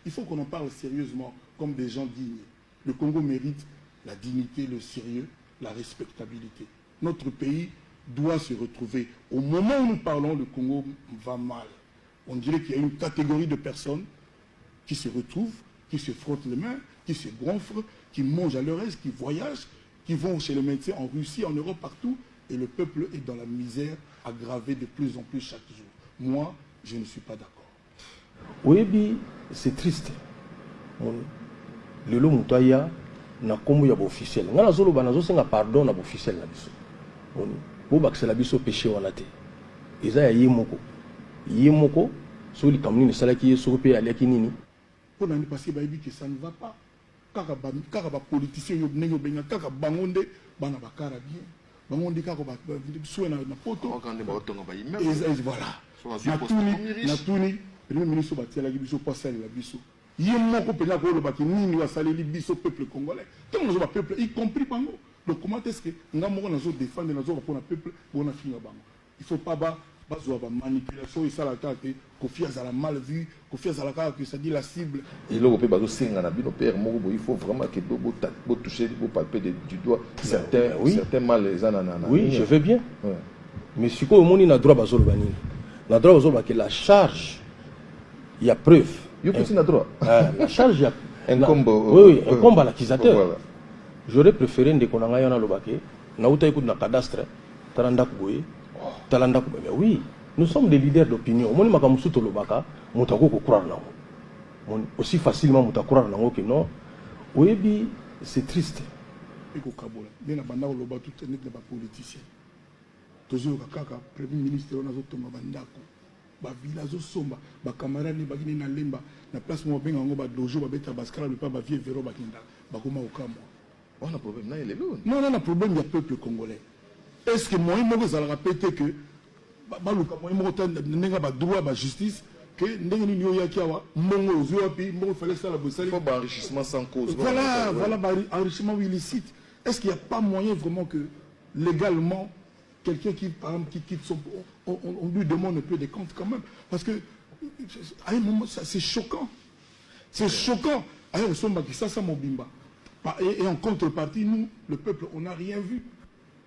Il faut qu'on en parle sérieusement, comme des gens dignes. Le Congo mérite la dignité, le sérieux, la respectabilité. Notre pays doit se retrouver. Au moment où nous parlons, le Congo va mal. On dirait qu'il y a une catégorie de personnes qui se retrouvent, qui se frottent les mains, qui se gonflent, qui mangent à leur aise, qui voyagent, qui vont chez le médecin en Russie, en Europe, partout. Et le peuple est dans la misère aggravée de plus en plus chaque jour. Moi, je ne suis pas d'accord. Oui, c'est triste. Le long toya na kombo ya officiel. Ngana zolo bana zo senga pardon na officiel na biso. Bo bakse la biso péché wana te. Eza ya yemoko. Yemoko so li kamni ne salaki yeso pe alaki nini. Pour n'en passer baby que ça ne va pas. Kaka ba politicien yo nengo benga kaka bangonde bana bakara bien. Bangonde kaka ba so na poto. Et voilà. Na tuni premier ministre batia la biso pas sale la biso. Yemoko pena ko lo baki nini wa sale li biso peuple congolais. Tant nous ba peuple y compris bango. Donc comment est-ce que ngamoko nazo défendre nazo pour le peuple bona finga bango. Il faut pas ba bazo ba manipulation et ça la carte confiance à la mal vue, confiance à la carte que ça dit la cible. Et là on peut bazo singa na bino père moko il faut vraiment que bo toucher bo palper du doigt certains mal les anana. Oui, je veux bien. Mais si ko moni na droit bazo bani. Na droit bazo ba que la charge il y a preuve. Il y a droit. La charge, il y a un combo. Oui, un combo à l'accusateur. Voilà. J'aurais préféré que qu'on ait un lobake. Nauta écoute na cadastre. Talanda kuboye. Talanda kuboye. Oui, nous sommes des leaders d'opinion. Moni makamusu to lobaka. Mutako ko croire na. Aussi facilement mutako croire na que non. Oui, c'est triste. Eko kabola. Bien abanda ko loba tout net na politicien. Toujours kaka premier ministre on a zotonga bandako. Ba village somba ba camarade ba kini na lemba na place mo benga ngo ba dojo ba beta baskala le pas ba vie véro ba kinda ba koma okamo on a problème na ele lo non a problème il y a peuple congolais est-ce que moi mo za la répéter que ba luka moi mo tan nenga ba droit ba justice que ndenge ni yo yaki awa mbongo ozo pi mbongo fallait ça la bossali faut ba enrichissement sans cause voilà ba enrichissement illicite est-ce qu'il y a pas moyen vraiment que légalement quelqu'un qui, par exemple, qui quitte son... On lui demande un peu des comptes quand même. Parce que, à un moment, c'est choquant. C'est choquant. Et en contrepartie, nous, le peuple, on n'a rien vu.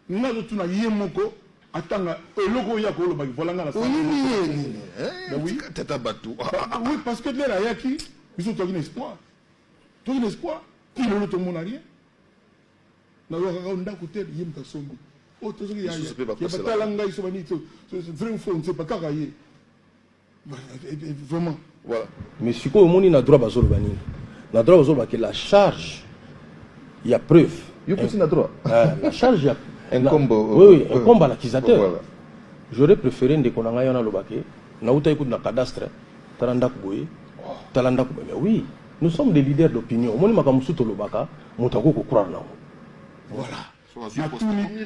Nous avons tout yemoko. Attends, le logo yako, voilà la oui, oui, parce que là, yaki, ils ont un espoir. Un espoir. Il ne tout le monde n'a rien. Nous avons un côté, yemka sombi. Oh, tout ce qu'il y a, il y a pas de langue, c'est vrai ou faux, on ne sait pas quand il y a. Vraiment. Voilà. Mais si quoi, au monde, il a droit à Zolbani. Il a droit à que la charge, il y a preuve. Il y a droit. La charge, il y a un combo. Oui, un combo à l'accusateur. J'aurais préféré qu'on ait un lobake. Nauta écoute na cadastre. Talanda kuboye. Talanda kuboye. Oui, nous sommes des leaders d'opinion. Au monde, makamusu to lobaka, mutako ko croire na. Voilà.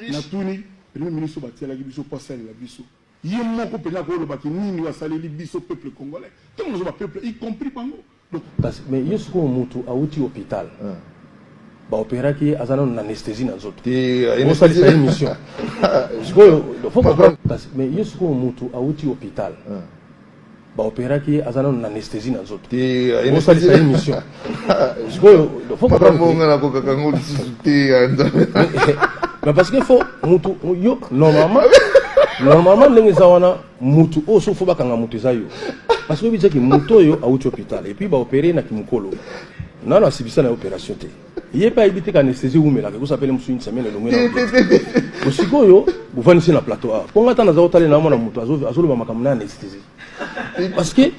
Natuni premier ministre batia la biso pas sale la biso yemoko pena ko lo baki nini wa sale li biso peuple congolais tout le monde peuple y compris bango donc mais yesuko mutu auti hôpital ba opéra qui azana na anesthésie na zoto on sali sa émission faut comprendre mais yesuko mutu auti hôpital ba opéra qui azana na anesthésie na zoto on sali sa émission faut comprendre mais parce que faut mutu yo normalement ndenge zawana mutu o so faut bakanga mutu zayo parce que biza ki mutu yo auti hôpital et puis ba opérer na kimukolo nana asibisa na opération te yé pas éviter qu'anesthésie ou mais là que ça s'appelle une semaine le ngena aussi yo vous venez na plateau a ponga tana za otale na mona mutu azolo ba makamna anesthésie parce que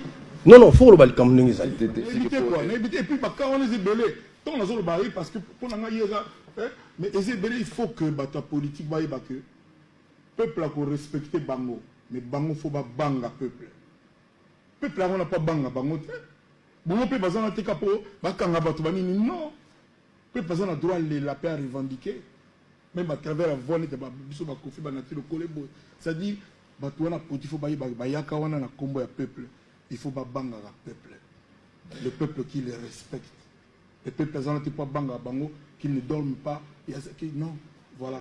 non faut le bali comme ndenge zali et puis ba quand on est belé ton azolo bari parce que pour na yeza mais il faut que la politique va que peuple a respecter bango mais bango faut pas banga peuple on n'a pas banga bango bon peut bazana te kapo bakanga batu banini non peuple a droit la paix à revendiquer même à travers la voix de biso ba kofi banati le kolebo c'est-à-dire batu wana poti faut ba yaka wana na kombo ya peuple il faut pas banga peuple le peuple qui les respecte le peuple a pas banga bango qu'ils ne dorment pas, il y a ce qui non, voilà.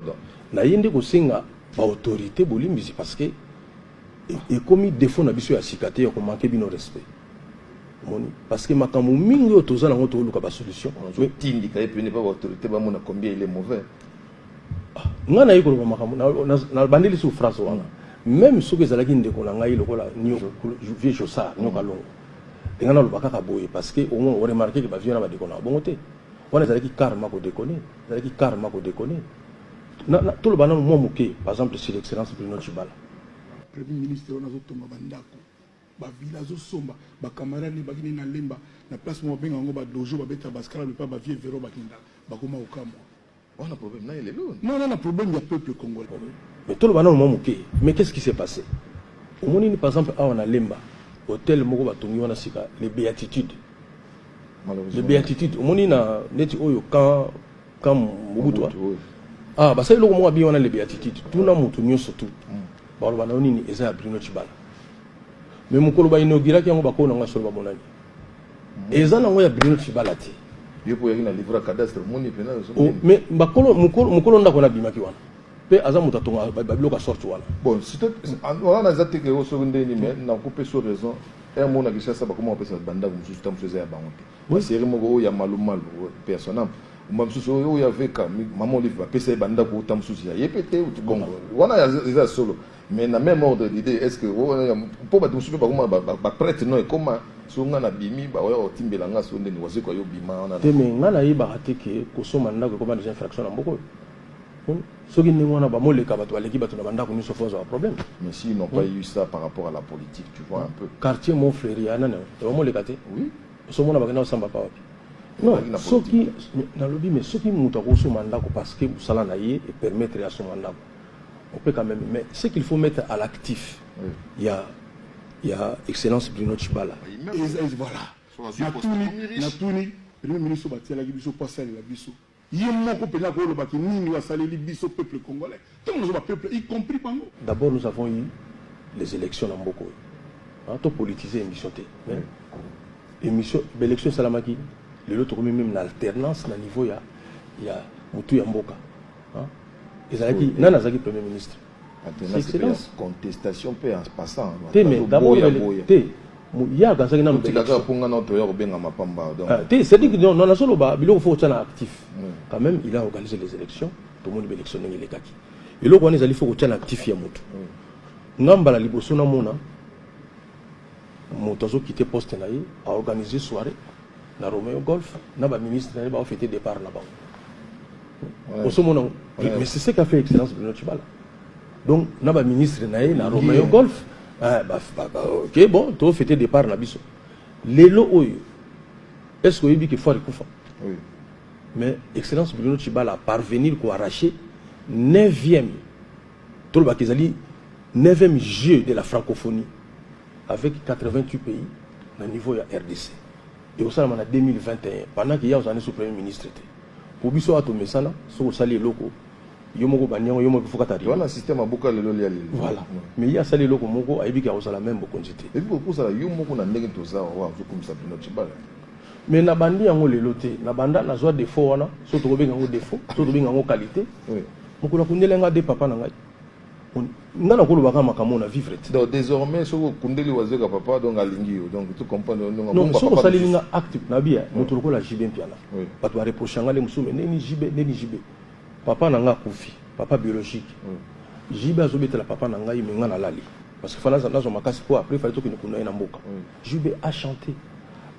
Na yende ko singa ba autorité bolimbi parce que et comme défaut na biso ya sikate ko manquer bino respect. parce que makambo mingi oyo toza nango toluka ba solution tindi kaye pe ne pas autorité ba mona combien il est mauvais nga na yiko ba makambo na bandeli sur France wana même soki ezalaki ndeko na ngai lokola vieux chaussard nyoka longo nga na lobaka ka boye parce que au moins on remarqué que ba vieux na ba déconner bon te wana ezalaki karma ko déconner na tout le banana mo moké par exemple sur l'excellence Bruno Tshibala premier ministre on a zotonga bandako ba village somba ba camarade ba kini na lemba na place mo benga ngo ba dojo ba beta baskala le pas ba vieux véro ba kinda ba koma okamo on a problème na ile lo non non problème ya peuple congolais mais tout le banana mo moké mais qu'est-ce qui s'est passé au moni par exemple a on a lemba hôtel moko ba tongi wana sika les béatitudes au moni na neti oyo quand Mobutu ah bah ça le mo abi wana les béatitudes tout na mutu nyoso tout ba ba na nini eza Bruno Tshibala mais mukolo ba inaugura ki ngo ba ko na ngasolo ba monani eza na ngo ya Bruno Tshibala ti yo po yaki na livre cadastre moni pena mais bakolo mukolo ndako na bimaki wana pe aza mutatonga ba biloka sorti wana bon c'est on a zate que o so ndeni mais na couper sur raison et mon a gisa ba comment on peut ça banda comme sous temps faisait à bangote oui c'est vraiment ya malumal personnel moi so ya veka maman livre pesa banda ko tam sous ya yepete ou bon wana ya solo mais na même ordre d'idée est-ce que pour ba tout ba comment ba prêtre non et comment so nga na bimi ba wa otimbela nga so ndeni wase ko yo bima ona te me nga na yiba ateke ko so manda ko ba des infractions na mboko ce qui n'est pas mal les cabatos, les cabatos na banda ko ni so fo un problème. Mais s'ils n'ont pas eu ça par rapport à la politique, tu vois un peu. Quartier Montfleury ana na, tu vois mo les caté. Oui. So mona ba na samba pa wapi. Non, ce qui na lobby mais ce qui muta ko so manda ko parce que sala na yé et permettre à son manda. On peut quand même mais ce qu'il faut mettre à l'actif. Il y a excellence Bruno Tshibala. Voilà. Na tuni premier ministre batia la biso passer la biso. D'abord, nous avons eu les élections dans Mboko. On a politisé l'émission. L'élection Salamaki, l'autre même une alternance à niveau, il y a Moutou Yamboka. Ils ont dit, non, Nazaki Premier ministre. Alternance, contestation peut en passant. Mais d'abord, il y a des gens qui c'est-à-dire que non, on a solo il faut être actif. Quand même, il a organisé les élections. Tout le monde a électionné les kaki. Et là, il faut être actif. Ngamba la liboso na mona. Motazo quitté poste na yi a organisé soirée na Romeo Golf. Na ba ministre na ba fêter départ là-bas. Mais c'est ce qu'a fait excellence Bruno Tshibala. Donc, na ba ministre na yi na Romeo Golf. Ok, bon, tu as fait départ na biso. Lelo oyo. Est-ce que qu'il faut recouper? Oui. Mais excellence Bruno Tshibala parvenir à arracher 9e tout le bakizali 9e jeu de la francophonie avec 88 pays au niveau de RDC. Et au sein de 2021 pendant qu'il y a aux années sous premier ministre pour biso ato mesana so sali loko yomoko banyango yomoko fukatari voilà système abuka lelo lia lelo voilà mais il y a sali loko moko ayibi ka osala même bokonjité et puis pour ça yomoko na ndenge toza wa comme ça Bruno Tshibala mais na bandi yango lelo te na banda na zwa défaut wana so to benga ngo défaut so to benga ngo qualité oui moko na kundelenga de papa na ngai ngana ko lobaka makambo na vivre te donc désormais so kundeli wazeka papa donc alingi yo donc tu comprends non so ko salinga active na bia moto ko la jibe mpiana bato ba reprochanga le musume neni jibe papa na nga kufi papa biologique jibe azobetela papa na ngai me ngana lali parce que fana nazo makasi ko après fallait to que nous kuna na mboka jibe a chanté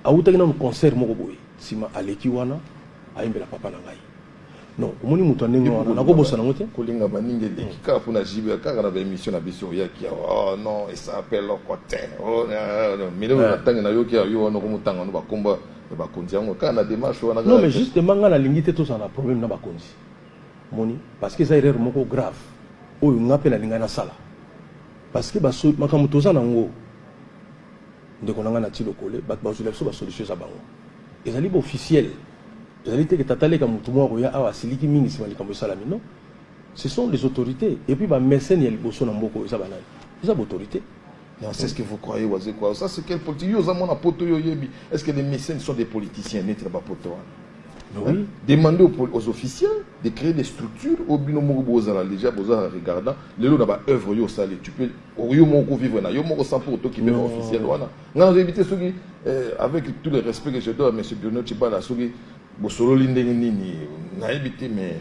a utaki na concert moko boye sima aleki wana aimbela papa na ngai non omoni muto ndenge wana na ko bosa na ngote kolinga baninge ekika pona jibe kaka na ba émission na biso ya ki oh non et ça appelle le côté oh mais le tanga na yo ki yo wana ko mutanga no bakomba bakonzi yango kana na démarche wana non mais justement ngana lingite to ça na problème na bakonzi moni parce que ça erreur moko grave oyo ngapela linga na sala parce que baso makamuto za nango ndeko nanga na tilo kole bat bazula so ba solution za bango ezali ba officiel ezali te que tataleka mutu moko ya awa siliki mingi sima likambo salami non ce sont les autorités et puis ba mécène ya liboso na mboko za banani za autorité non c'est ce que vous croyez waze quoi ça c'est quel politique yo za mona poto yo yebi est-ce que les mécènes sont des politiciens net ba poto Oui. Demander aux officiels de créer des structures au binomo bozala déjà bozala regardant les lots d'abord œuvre yo salé tu peux yo moko vivre na yo moko sans pour autant qui est officiel wana ngana éviter ceux qui avec tout le respect que je dois à monsieur Bruno Tshibala ceux qui bo solo lindenge nini na éviter mais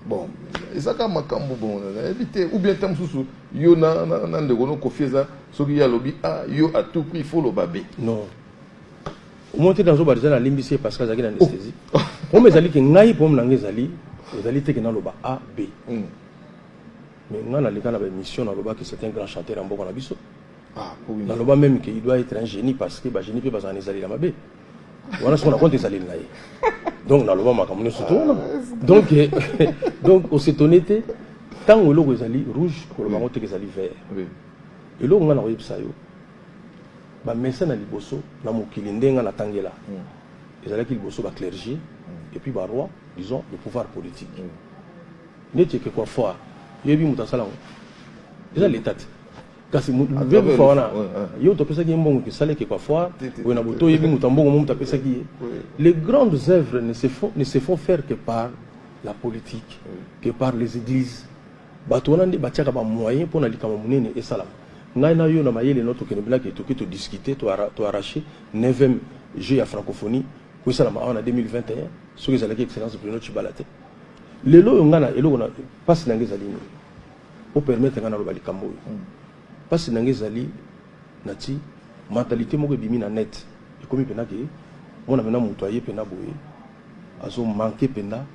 bon ezaka makambo bon na éviter ou bien tam susu yo na ndeko ko fieza ceux qui ya lobby ah yo à tout prix il faut le babé non au moins dans zo bazala limbisi parce que zaki na anesthésie on me zali ke ngai pom na ngezali ezali te ke na loba A B mais ngana le kana ba mission na loba que c'est un grand chanteur en boko na biso ah oui na loba même que il doit être un génie parce que ba génie peut pas en ezali la mabe voilà ce qu'on a compté ezali ngai donc na loba makamune surtout donc au s'étonner tant que logo ezali rouge ko loba ngote ezali vert oui et logo ngana oyebisa yo ba messa na liboso na mokili ndenga na tangela ezalaki liboso ba clergé et puis ba roi disons le pouvoir politique neti ke quoi foi yebi mutasala eza l'état kasi mbebu fawana yo to pesa ki mbongo ke sale ke quoi foi we na boto yebi mutambongo mo mutapesa ki les grandes œuvres ne se font faire que par la politique que par les églises bato wana ndi batiaka ba moyen pour na likama munene et salam ngai na yo na mayele notre que nebla ke to discuter to arracher 9e jeu ya francophonie pour ça en 2021 ce que zalaki excellence Bruno Tshibala te lelo ngana eloko na passe na ngezali ni pour permettre ngana lo balikambo passe na ngezali nati mentalité moko bimi na net et comme pena ke mona mena muto aye pena boye azo manquer pena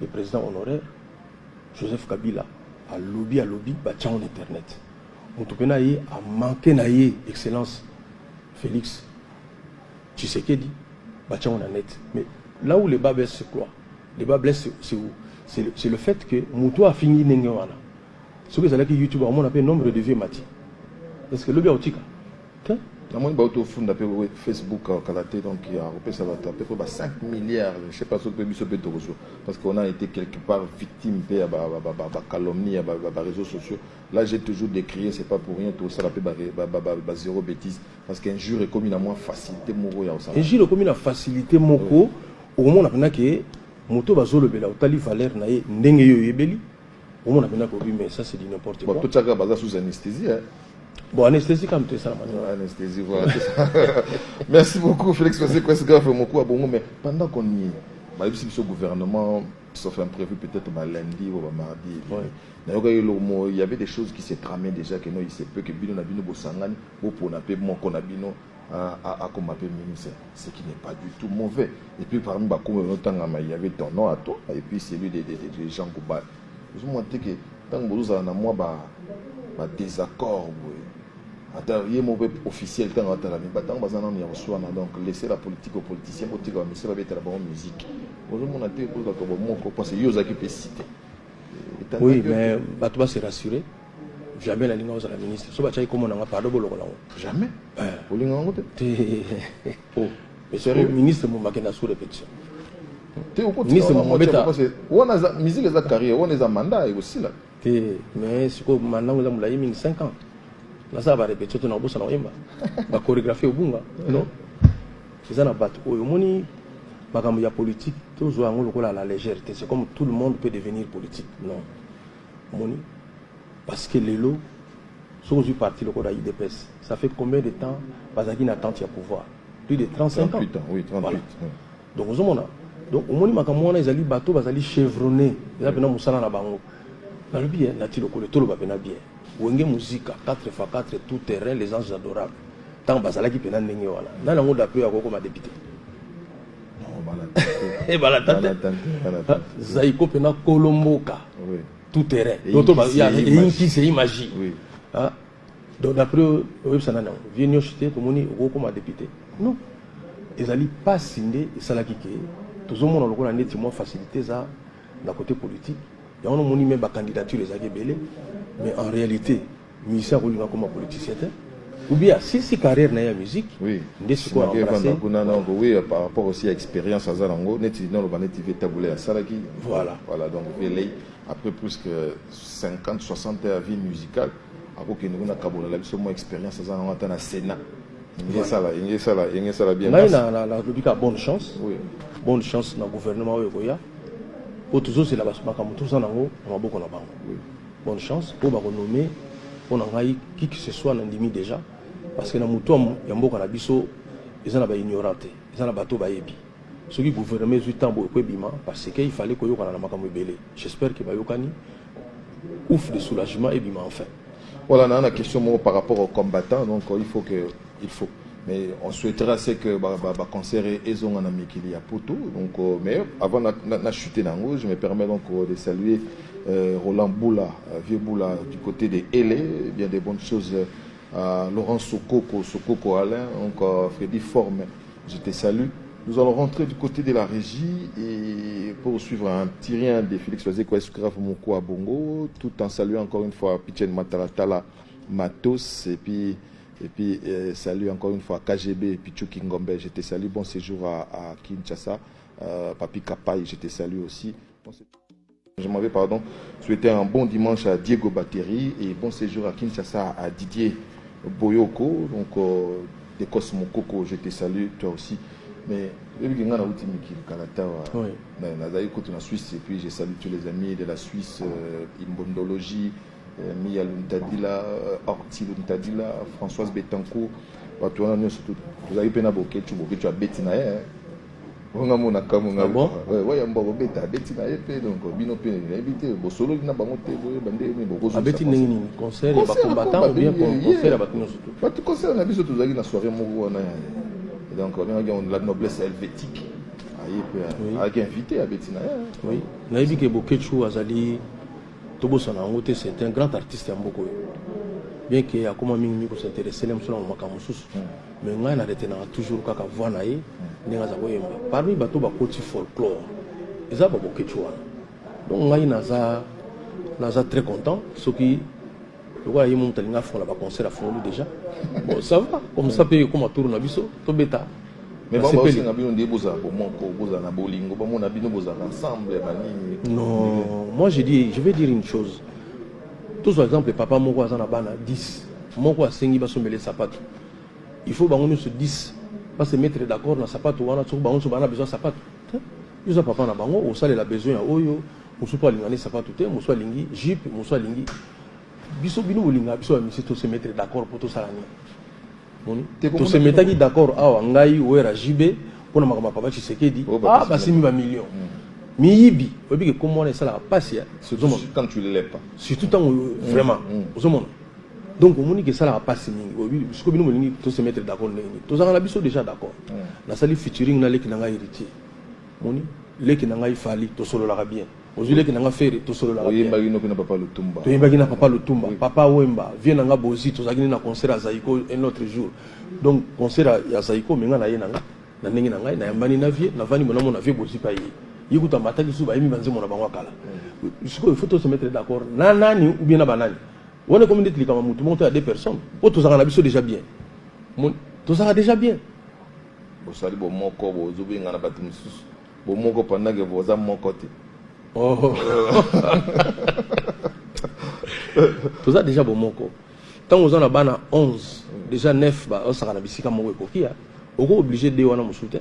le président honoraire Joseph Kabila a lobby ba tchon internet muto pena ye a manqué na ye excellence Félix Tshisekedi bâtiment en net. Mais là où les bas blessent, c'est quoi? Les bas blessent, c'est où? C'est le fait que Moutou a fini Nengewana. Ce que c'est là que YouTube on appelle nombre de vieux mati. Est-ce que le bien au tika? La moyenne au fond d'après Facebook Kalaté donc il a repéré ça va taper pour 5 milliards je sais pas ce que monsieur Beto parce qu'on a été quelque part victime de calomnie à réseaux sociaux là j'ai toujours décrié c'est pas pour rien tout ça la paix zéro bêtise parce qu'un jour est commis à moins facilité moko ya osala un jour est commis à facilité moko au moment on a que moto bazo le bela otali valeur na ye ndenge yo yebeli au moment on a que mais ça c'est du n'importe quoi tout ça baza sous anesthésie bon, anesthésie comme tu ça, anesthésie, voilà. Merci beaucoup, Félix. C'est quoi ce gars fait beaucoup à bon, mais pendant qu'on y est, même si le gouvernement, sauf imprévu peut-être lundi ou mardi, il y avait des choses qui s'est tramées déjà que nous, il se peut que Bino Nabino Bossangani, ou pour Napé, mon Konabino, à comme appelé ministre, ce qui n'est pas du tout mauvais. Et puis parmi il y avait ton nom à toi, et puis celui des gens Koubal. Je me dis que tant que vous avez un désaccord, attends, il y a un mauvais officiel tant que donc laisser la politique aux politiciens pour dire mais c'est pas être la bonne musique. Oui, mais tu vas se rassurer. Jamais la ligne à la ministre. Ce que comme on a parlé de jamais. Monsieur le ministre, mon maquina sous répétition. Ministre, mon bêta. On a musique les carrière, on a mandat aussi là. Mais ce que maintenant on a mis 5 ans. Là ça va répéter ton abus na oyemba. Ba chorégraphie obunga. Non. C'est ça na bato. Oyo moni makambo ya politique toujours en lokola la légèreté. C'est comme tout le monde peut devenir politique. Non. Moni parce que les lots sont du parti lokola IDPS. Ça fait combien de temps Bazaki n'attend ya pouvoir? Plus de 35 ans. 38 ans, oui, 38. Voilà. Donc au mona. Donc au moni makambo wana ezali bato bazali chevronné. Eza pena musala na bango. Na lobi na ti lokolo to lo ba pena bien. Wenge musique 4x4 tout terrain les anges adorables tant bazala ki pena ndenge wana na ngo d'après ya koko ma député et balata zaiko pena kolomboka tout terrain toto ba ya une qui c'est magie ah donc d'après web sana na vienio chité to moni koko ma député non ezali pas signé esalaki ke tozomona lokola neti mo facilité za na côté politique ya on moni même ba candidature les akebele. Mais en réalité, musicien roule comme un politicien. Ou bien, si carrière n'a pas de musique, oui, oui, par rapport aussi à l'expérience à Zalango, voilà, donc après plus que 50-60 ans de vie musicale, après que nous avons une expérience à Zalango, dans le Sénat, Il y a bien. La bonne chance. Oui. Bonne chance dans le gouvernement. Pour tous c'est la base. Bonne chance pour renommer on a qui que ce soit dans limite déjà parce que dans mutom il y a beaucoup na biso ils en a ignoranté ils en a bateau baebi ce qui gouvernement 8 ans pour bima parce que il fallait que yo kana na makambo belé j'espère que bayokani ouf de soulagement et bima enfin. Voilà, on a une question par rapport aux combattants, donc il faut. Mais on souhaiterait c'est que le concert est en Amérique il y a pour tout. Donc, mais avant de chuter dans je me permets donc de saluer Roland Boula, vieux Boula du côté de Hélé, bien des bonnes choses. Laurent Sokoko Alain, donc Freddy Forme, je te salue. Nous allons rentrer du côté de la régie et pour suivre un petit rien de Félix Loazeko Escrave Moko à Bongo, tout en saluant encore une fois Pichen Matalatala Matos et puis salut encore une fois KGB et Pichuki Ngombe, je te salue, bon séjour à Kinshasa, Papi Kapai, je te salue aussi. Je m'avais souhaité un bon dimanche à Diego Batteri et bon séjour à Kinshasa à Didier Boyoko, donc de Cosmo Coco, je te salue, toi aussi. Mais depuis que je suis Suisse et puis je salue tous les amis de la Suisse, Imbondologie, Mia Luntadila, Orti Luntadila, Françoise Betancourt, tu as eu pena boké, tu as Bettina. On a mon akamunga. Ouais, on va beta Bettina donc bino pe invité, bo solo na bangote, bande mais beaucoup. A Bettina ni concert et ba combattant ou bien concert ba tout surtout. Ba tout concert na biso tozaki na soirée moko na. Donc on a la noblesse helvétique. Avec invité à Bettina. Oui. Na yebi ke bokechu azali c'est un grand artiste Mboko. Bien qu'il y a comme mingi ko s'intéresser les sur makamususu. Mais ngai na retena toujours kaka voix na ye ndinga za koyemba. Parmi bato ba koti folklore. Eza ba bokechu. Donc ngai naza très content ce qui le gars yimo mtalinga fond la concert à fond déjà. Bon ça va comme ça peut comme tourne na biso to beta. Mais bon, aussi, on a bien des boza pour mon boza na bolingo, on a bien boza ensemble. Non, moi je vais dire une chose. Tous par exemple, papa moko azana bana 10, moko asengi baso mele sapato. Il faut bango se 10, pas se mettre d'accord na sapato wana to bango so bana besoin sapato. Yuza papa na bango o sale la besoin ya oyo, musu pa lingani sapato te, musu lingi jupe, musu lingi. Biso bino bolinga biso ya misi to se mettre d'accord pour tout ça là. To se metaki d'accord awa ngai wera jibe pona makama papa Tshisekedi basimi ba million miyibi obi ke comment on sala passe surtout quand tu l'es pas surtout tant vraiment ozomona donc on moni que sala passe mingi obi siko bino molingi to se mettre d'accord nini to zanga la biso déjà d'accord na sali featuring na leki na ngai héritier moni leki na ngai fali to solo la bien ozule ki nanga fere to solo la bien oyembaki no pena papa Lutumba to yembaki na papa Lutumba papa Wemba vient nanga bozi to zaki na concert à Zaiko un autre jour donc concert ya Zaiko menga na ye nanga na ndenge na ngai na yambani na vie na vani mona mona vie bozi pa ye yikuta mataki suba yimi banze mona bango kala il faut se mettre d'accord na nani ou bien na banani on est comme dit kama mutu monte à deux personnes o to zanga na biso déjà bien to zanga déjà bien bo sali bo moko bo zubi ngana batu mususu bo moko pendant que vous am mon côté. Oh. Tout ça déjà bon moko. Tant aux en a 11, déjà 9 bah on sera na bisika moko ekokia. Oko obligé de wana musuté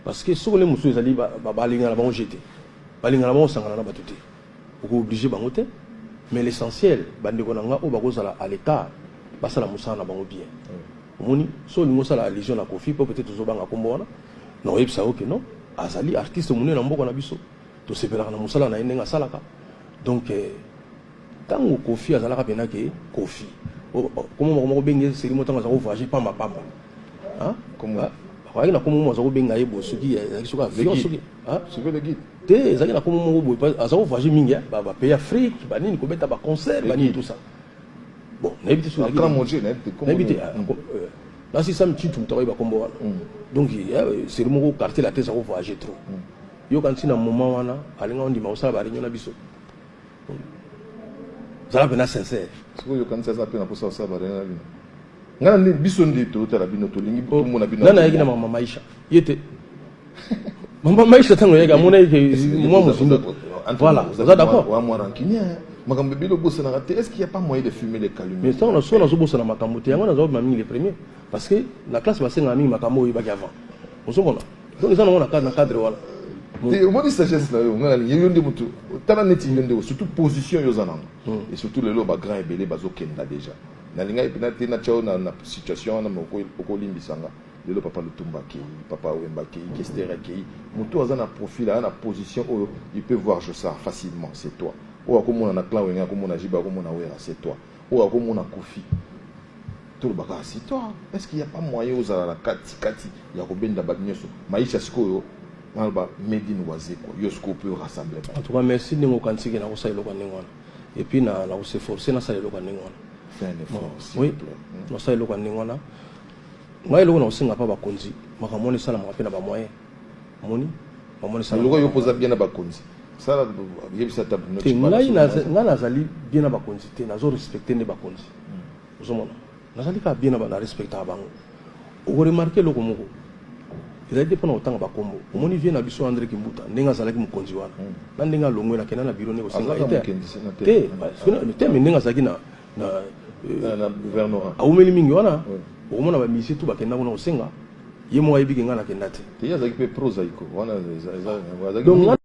parce que sur les musu ezali ba balinga na bango jeté. Balinga na bango sangana na batute. Oko obligé bango te mais l'essentiel bande ko nanga o ba kozala à l'état basala musana na bango bien. Omoni so lingo sala légion na kofi peut-être ozobanga kombo wana. Non yebisa OK non. Azali artiste munu na mboko na biso. To sepelaka na musala na yendenga salaka donc tango Kofi azalaka pena ke Kofi comment mo benga seri mo tango za voyager pamba hein comment ba na comment mo za benga yebo soki soka avion soki hein c'est le guide te zaki na comment mo bo aza voyager mingi ba pays Afrique ba nini ko beta ba concert ba nini tout ça bon n'habite sur la grand manger n'habite là si ça me tue tout le ba kombo donc c'est le quartier la tête ça voyager trop yo kanti na moment wana alinga ondima osala ba réunion na biso zala pena sincère siko yo kanti ça pena posa osala ba réunion ngana ni biso ndi to tala bino to lingi to mona bino nana yeki na mama Maisha yete mama Maisha tango yeka mona yeke moi muzindo voilà vous êtes d'accord wa moi rancunier makambo bilo bossa na raté, est-ce qu'il y a pas moyen de fumer les calumnies? Mais ça on a soit zo bossa na makambo te yango na zo mami les premiers parce que la classe va senga mi makambo yi ba avant on se bona donc ça on a cadre wala te moni sagesse na yo ngala yo yonde mutu tala neti yonde surtout position yo zananga et surtout le lo ba grand ebele bazo kenda déjà na linga ipina te na chao na situation na moko limbisanga le papa Lutumba qui papa Wemba qui Kestera qui mutu azana profil na position où il peut voir je ça facilement c'est toi ou akomona na clan wenga akomona jiba akomona wera c'est toi ou akomona kofi tout le baka c'est toi est-ce qu'il y a pas moyen aux la kati ya kobenda badnyoso maisha sikoyo malba medine wazeko yosko peut rassembler en tout cas merci ningo kansiki na kosa iloko ningwana et puis na se forcer na sa iloko ningwana faire un effort oui na sa iloko ningwana ngai iloko na osinga pa bakonzi makamoni sala makape na ba moyen moni mamoni sala iloko yo posa bien na bakonzi ça yebisa tabu no ngai na zali bien na bakonzi te nazo respecter ne bakonzi ozomona nazali ka bien na respecter bango o remarquer loko moko il dépend autant ba kombo omoni vient na biso André Kimbuta ndenga zalaki mukonzi wana na ndenga longwe na kena na biro ne osinga te te ndenga zaki na gouvernement aumeli mingi wana omona ba misi tu bakenda kuna osinga ye mo ayibi kenga na kenda te te yazaki pe prosa iko wana donc